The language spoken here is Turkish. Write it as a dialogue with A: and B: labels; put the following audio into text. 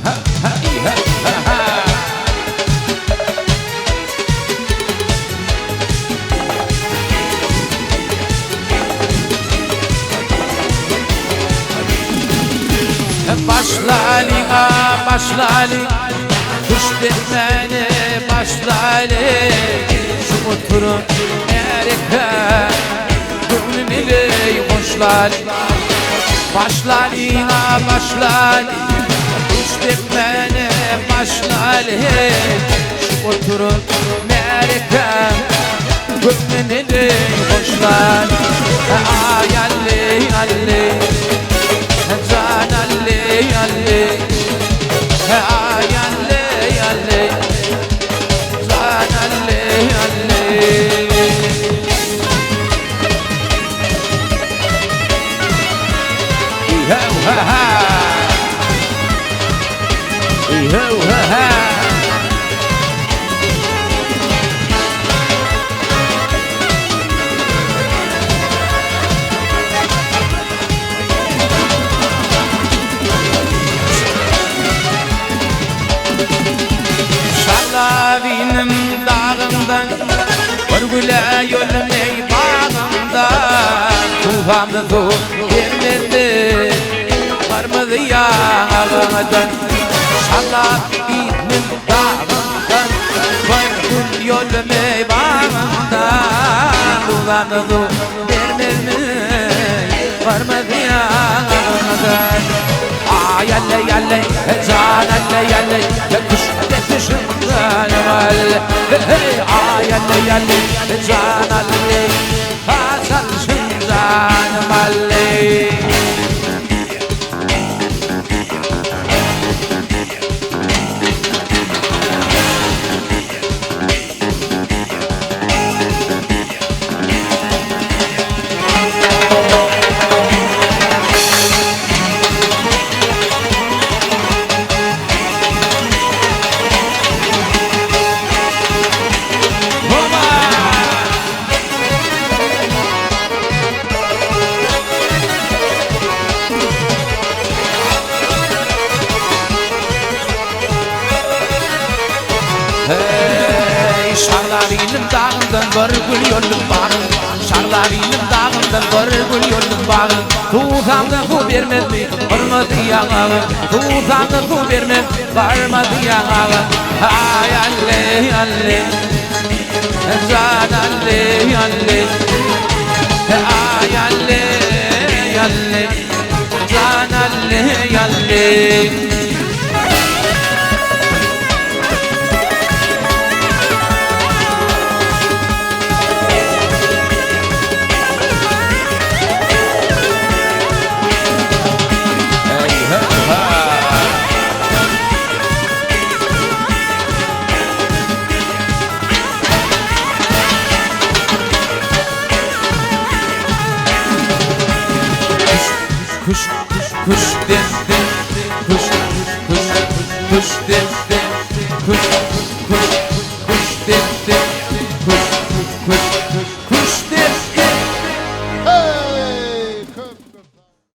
A: ha ha ha ha ha. Başla Ali, başla Ali, kuş demene başla Ali. Şu oturun erike gönlümü hoşla Ali. Başla Ali, başla Ali, kuş demene başla Ali. Şu oturun erike gönlümü hoşla Ali. Ay Ali, Ali, can Ali, Ali, ay Ali, Ali, can Ali, Ali. Iho ha ha, iho ha ha. Benim dağımdan Örgüle yölümey bağımdan Tufamda su girmedi Varmadı yağımdan Şallah benim dağımdan Örgül yölümey bağımdan Tufamda su girmedi Varmadı yağımdan Ay alle alle can alle alle kuş detişimden mal ay alle alle can alle hasan şundan mal Şarlavinim dağımdan var gül yolum bağım Şarlavinim dağımdan var gül yolum bağım Tuğsamda ku vermez mi varmadı yağı Tuğsamda ku vermez varmadı yağı Ay alle alle can alle alle Ay alle alle can alle alle Kuş, kuş, den, den, kuş, kuş, kuş, den, den, kuş.